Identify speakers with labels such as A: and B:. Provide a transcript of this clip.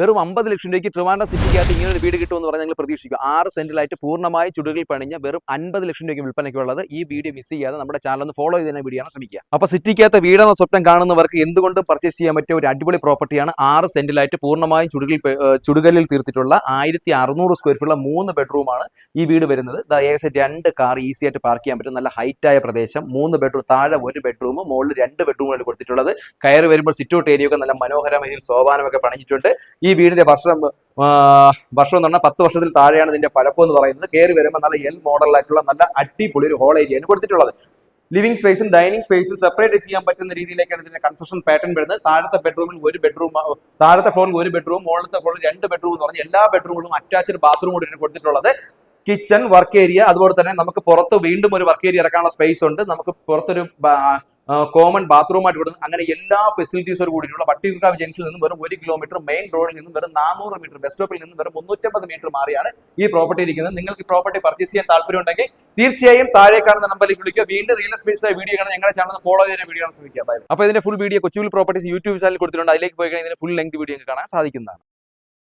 A: വെറും 50 ലക്ഷം രൂപയ്ക്ക് ട്രിവാൻഡ്രം സിറ്റിക്കകത്ത് ഇങ്ങനെ ഒരു വീട് കിട്ടുമെന്ന് പറഞ്ഞാൽ നിങ്ങൾ പ്രതീക്ഷിക്കുക. 6 സെന്റിലായിട്ട് പൂർണ്ണമായി ചുടുകിൽ പണിഞ്ഞ വെറും 50 ലക്ഷം രൂപയ്ക്ക് വിൽപ്പനയ്ക്കുള്ളത്. ഈ വീഡിയോ മിസ് ചെയ്യാതെ നമ്മുടെ ചാനൽ ഒന്ന് ഫോളോ ചെയ്ത് തന്നെ വീഡിയോ ആണ് ശ്രമിക്കുക. അപ്പോൾ സിറ്റിക്കകത്ത് വീടെന്ന സ്വപ്നം കാണുന്നവർക്ക് എന്തുകൊണ്ടും പർച്ചേസ് ചെയ്യാൻ പറ്റിയ ഒരു അടിപൊളി പ്രോപ്പർട്ടിയാണ്. 6 സെന്റിലായിട്ട് പൂർണ്ണമായും ചുടുകല്ലിൽ തീർത്തിട്ടുള്ള 1600 സ്ക്വയർ ഫീറ്റുള്ള 3 ബെഡ്റൂമാണ് ഈ വീട് വരുന്നത്. ഏകദേശം 2 കാർ ഈസി ആയിട്ട് പാർക്ക് ചെയ്യാൻ പറ്റും. നല്ല ഹൈറ്റായ പ്രദേശം, 3 ബെഡ്റൂം, താഴെ 1 ബെഡ്റൂം, മുകളിൽ 2 ബെഡ്റൂമാണ് കൊടുത്തിട്ടുള്ളത്. കയറി വരുമ്പോൾ സിറ്റ് ഔട്ട് ഏരിയ ഒക്കെ നല്ല മനോഹരമായ സോപാനമൊക്കെ പണിഞ്ഞിട്ടുണ്ട്. ഈ വീടിന്റെ വർഷം എന്ന് പറഞ്ഞാൽ 10 വർഷത്തിൽ താഴെയാണ് ഇതിന്റെ പഴക്കം എന്ന് പറയുന്നത്. കയറി വരുമ്പോൾ നല്ല എൽ മോഡലായിട്ടുള്ള നല്ല അടിപൊളി ഒരു ഹോൾ ഏരിയയാണ് കൊടുത്തിട്ടുള്ളത്. ലിവിംഗ് സ്പേസും ഡൈനിങ് സ്പേസും സെപ്പറേറ്റ് ചെയ്യാൻ പറ്റുന്ന രീതിയിലേക്കാണ് ഇതിന്റെ കൺസ്ട്രക്ഷൻ പാറ്റേൺ വരുന്നത്. താഴത്തെ ബെഡ്റൂമിൽ 1 ബെഡ്റൂം, താഴത്തെ ഫ്ലോറിൽ 1 ബെഡ്റൂം, മുകളിലത്തെ ഫ്ലോറിൽ 2 ബെഡ്റൂം എന്ന് പറഞ്ഞാൽ എല്ലാ ബെഡ്റൂമിലും അറ്റാച്ച്ഡ് ബാത്റൂം കൂടി കൊടുത്തിട്ടുള്ളത്. കിച്ചൺ, വർക്ക് ഏരിയ, അതുപോലെ തന്നെ നമുക്ക് പുറത്ത് വീണ്ടും ഒരു വർക്ക് ഏരിയ ഇറക്കാനുള്ള സ്പേസ് ഉണ്ട്. നമുക്ക് പുറത്തൊരു കോമൺ ബാത്റൂമായിട്ട് കൊടുക്കുന്നത്. അങ്ങനെ എല്ലാ ഫെസിലിറ്റീസോട് കൂടിയിട്ടുള്ള വട്ടിയൂർക്കാവ് ജംഗ്ഷനിൽ നിന്നും വെറും 1 കിലോമീറ്റർ, മെയിൻ റോഡിൽ നിന്നും വെറും 400 മീറ്റർ, ബസ് സ്റ്റോപ്പിൽ നിന്നും വെറും 350 മീറ്റർ മാറിയാണ് ഈ പ്രോപ്പർട്ടി ഇരിക്കുന്നത്. നിങ്ങൾക്ക് പ്രോപ്പർട്ടി പർച്ചേസ് ചെയ്യാൻ താല്പര്യം ഉണ്ടെങ്കിൽ തീർച്ചയായും താഴെ കാണുന്ന നമ്പറിലേക്ക് വിളിക്കുക. വീണ്ടും റിയൽ എസ്റ്റേറ്റ് വീഡിയോ കാണാൻ ഞങ്ങളുടെ ചാനൽ ഫോളോ ചെയ്യുന്ന വീഡിയോ ആണ് ശ്രമിക്കുക. അപ്പോൾ ഇതിന്റെ ഫുൾ വീഡിയോ കൊച്ചുവിൽ പ്രോപ്പർട്ടീസ് യൂട്യൂബ് ചാനൽ കൊടുത്തിട്ടുണ്ട്. അതിലേക്ക് പോയി കഴിഞ്ഞാൽ ഇതിന്റെ ഫുൾ ലെങ്ത് വീഡിയോ കാണാൻ സാധിക്കുന്നതാണ്.